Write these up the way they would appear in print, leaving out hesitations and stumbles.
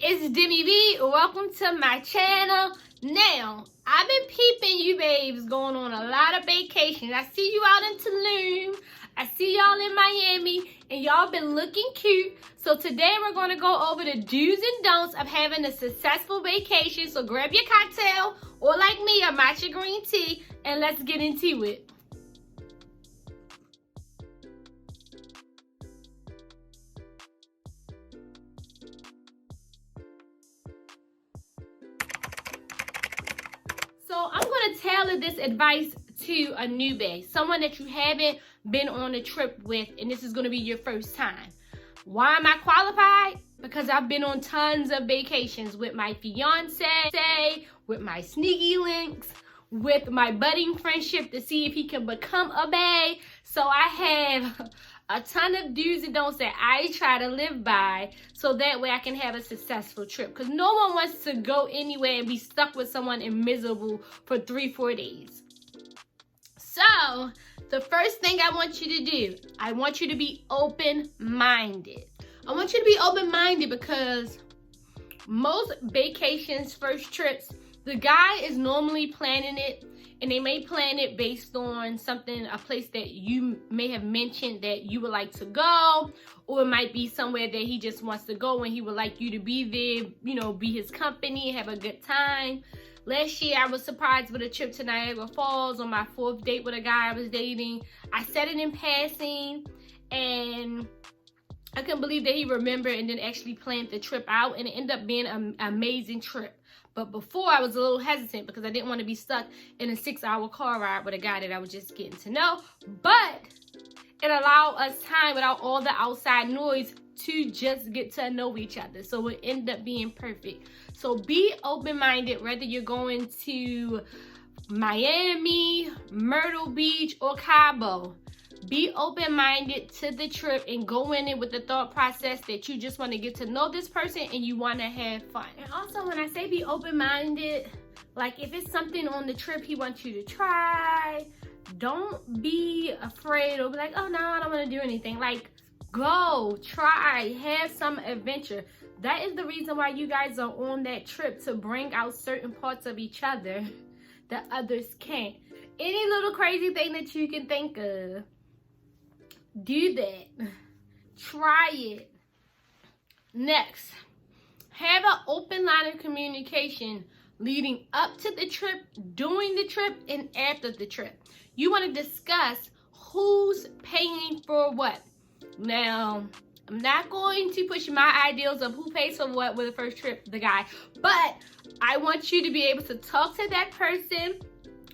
it's Deme B. Welcome to my channel. Now, I've been peeping you babes going on a lot of vacations. I see you out in Tulum. I see y'all in Miami. And y'all been looking cute. So today we're going to go over the do's and don'ts of having a successful vacation. So grab your cocktail, or like me, a matcha green tea, and let's get into it. So I'm going to tailor this advice to a newbie, someone that you haven't been on a trip with, and this is going to be your first time. Why am I qualified? Because I've been on tons of vacations with my fiance, with my sneaky links, with my budding friendship to see if he can become a bae. So I have a ton of do's and don'ts that I try to live by so that way I can have a successful trip. Because no one wants to go anywhere and be stuck with someone and miserable for 3-4 days. So the first thing I want you to do, I want you to be open-minded. I want you to be open-minded because most vacations, first trips, the guy is normally planning it, and they may plan it based on something, a place that you may have mentioned that you would like to go, or it might be somewhere that he just wants to go and he would like you to be there, you know, be his company, have a good time. Last year, I was surprised with a trip to Niagara Falls on my 4th date with a guy I was dating. I said it in passing, and I couldn't believe that he remembered and then actually planned the trip out, and it ended up being an amazing trip. But before, I was a little hesitant because I didn't want to be stuck in a 6-hour car ride with a guy that I was just getting to know. But it allowed us time without all the outside noise to just get to know each other. So it ended up being perfect. So be open-minded, whether you're going to Miami, Myrtle Beach, or Cabo. Be open-minded to the trip and go in it with the thought process that you just want to get to know this person and you want to have fun. And also, when I say be open-minded, like if it's something on the trip he wants you to try, don't be afraid or be like, oh no, I don't want to do anything. Like, go, try, have some adventure. That is the reason why you guys are on that trip, to bring out certain parts of each other that others can't. Any little crazy thing that you can think of, do that. Try it. Next, have an open line of communication leading up to the trip, during the trip, and after the trip. You want to discuss who's paying for what. Now, I'm not going to push my ideals of who pays for what with the first trip, the guy, but I want you to be able to talk to that person.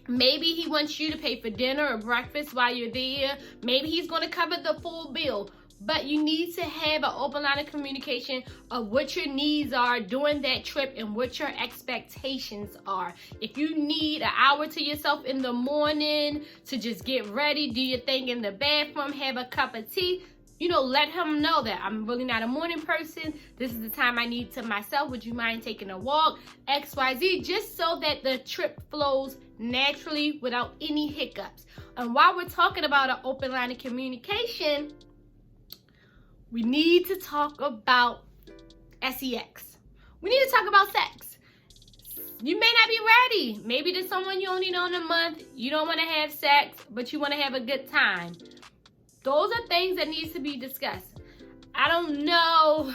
Maybe he wants you to pay for dinner or breakfast while you're there. Maybe he's going to cover the full bill. But you need to have an open line of communication of what your needs are during that trip and what your expectations are. If you need an hour to yourself in the morning to just get ready, do your thing in the bathroom, have a cup of tea, you know, let him know that I'm really not a morning person. This is the time I need to myself. Would you mind taking a walk? XYZ, just so that the trip flows naturally without any hiccups. And while we're talking about an open line of communication, we need to talk about sex. We need to talk about sex. You may not be ready. Maybe there's someone you only know in a month. You don't want to have sex, but you want to have a good time. Those are things that needs to be discussed. I don't know,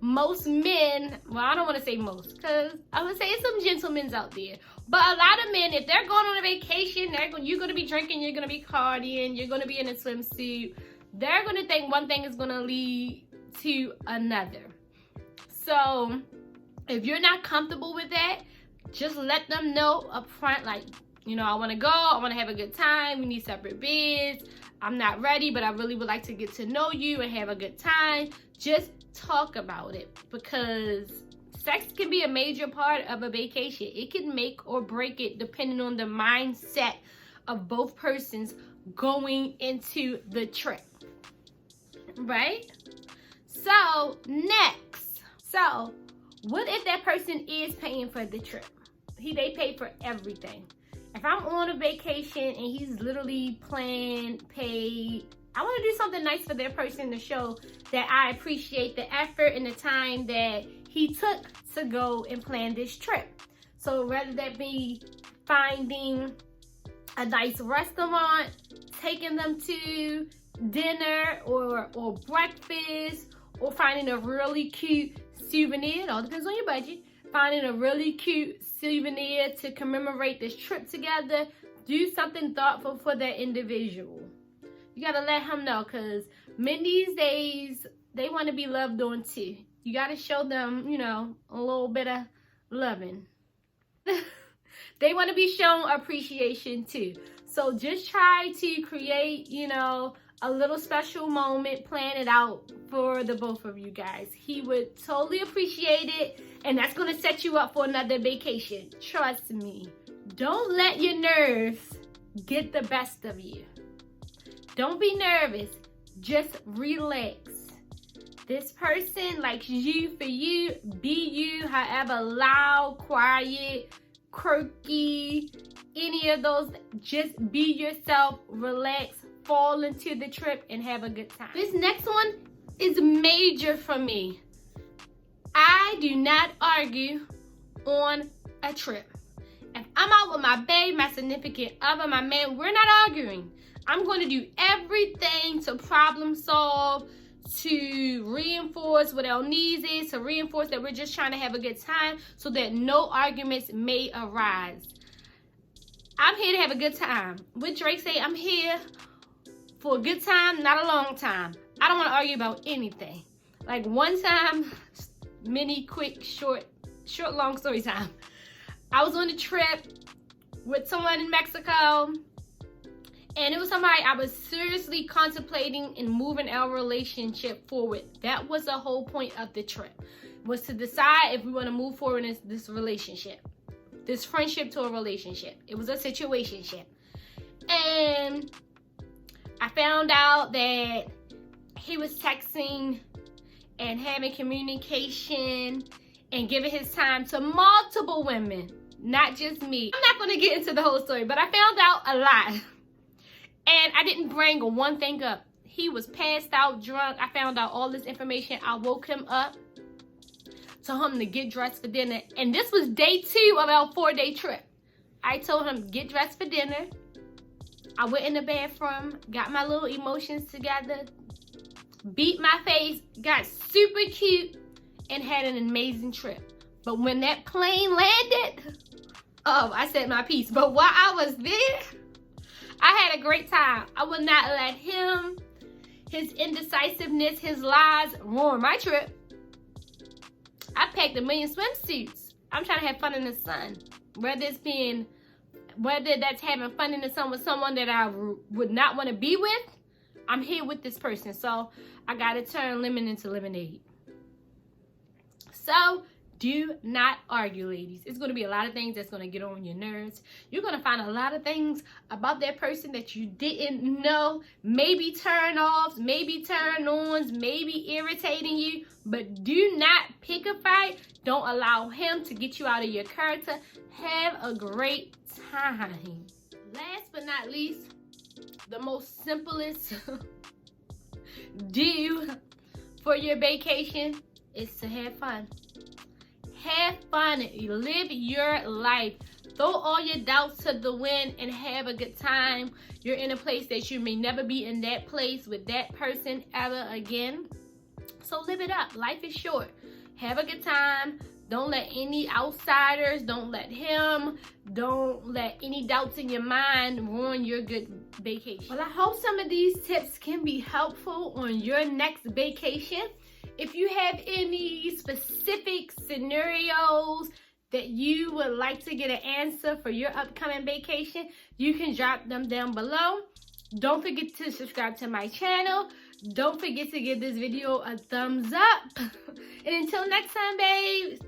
most men, well, I don't want to say most, because I would say it's some gentlemen out there. But a lot of men, if they're going on a vacation, you're going to be drinking, you're going to be partying, you're going to be in a swimsuit, they're going to think one thing is going to lead to another. So if you're not comfortable with that, just let them know up front, like, you know, I want to go, I want to have a good time, we need separate beds, I'm not ready, but I really would like to get to know you and have a good time. Just talk about it, because sex can be a major part of a vacation. It can make or break it depending on the mindset of both persons going into the trip, right? So next, so what if that person is paying for the trip? They pay for everything. If I'm on a vacation and he's literally planned, paid I want to do something nice for their person to show that I appreciate the effort and the time that he took to go and plan this trip. So whether that be finding a nice restaurant, taking them to dinner or breakfast, or finding a really cute souvenir, it all depends on your budget, finding a really cute souvenir to commemorate this trip together, do something thoughtful for that individual. You gotta let him know, because men these days, they want to be loved on too. You gotta show them, you know, a little bit of loving. They want to be shown appreciation too. So just try to create, you know, a little special moment, plan it out for the both of you guys. He would totally appreciate it, and that's going to set you up for another vacation. Trust me. Don't let your nerves get the best of you. Don't be nervous. Just relax. This person likes you for you. Be you, however loud, quiet, quirky, any of those. Just be yourself, relax, fall into the trip, and have a good time. This next one is major for me. I do not argue on a trip. If I'm out with my babe, my significant other, my man, we're not arguing. I'm going to do everything to problem solve, to reinforce what our needs is, to reinforce that we're just trying to have a good time so that no arguments may arise. I'm here to have a good time. What Drake say, I'm here for a good time, not a long time. I don't want to argue about anything. Like one time, mini, quick, short, long story time. I was on a trip with someone in Mexico, and it was somebody I was seriously contemplating in moving our relationship forward. That was the whole point of the trip, was to decide if we want to move forward in this relationship, this friendship to a relationship. It was a situationship. And I found out that he was texting and having communication and giving his time to multiple women, not just me. I'm not going to get into the whole story, but I found out a lot. And I didn't bring one thing up. He was passed out, drunk. I found out all this information. I woke him up, told him to get dressed for dinner. And this was day 2 of our 4-day trip. I told him, get dressed for dinner. I went in the bathroom, got my little emotions together, beat my face, got super cute, and had an amazing trip. But when that plane landed, oh, I said my piece. But while I was there, I had a great time. I would not let him, his indecisiveness, his lies ruin my trip. I packed 1 million swimsuits. I'm trying to have fun in the sun. Whether that's having fun in the sun with someone that I would not want to be with, I'm here with this person. So I got to turn lemon into lemonade. So do not argue, ladies. It's going to be a lot of things that's going to get on your nerves. You're going to find a lot of things about that person that you didn't know. Maybe turn-offs, maybe turn-ons, maybe irritating you. But do not pick a fight. Don't allow him to get you out of your character. Have a great time. Last but not least, the most simplest do for your vacation is to have fun. Have fun. Live your life. Throw all your doubts to the wind and have a good time. You're in a place that you may never be in that place with that person ever again. So live it up. Life is short. Have a good time. Don't let any outsiders, don't let him, don't let any doubts in your mind ruin your good vacation. Well, I hope some of these tips can be helpful on your next vacation. If you have any specific scenarios that you would like to get an answer for your upcoming vacation, you can drop them down below. Don't forget to subscribe to my channel. Don't forget to give this video a thumbs up. And until next time, babes,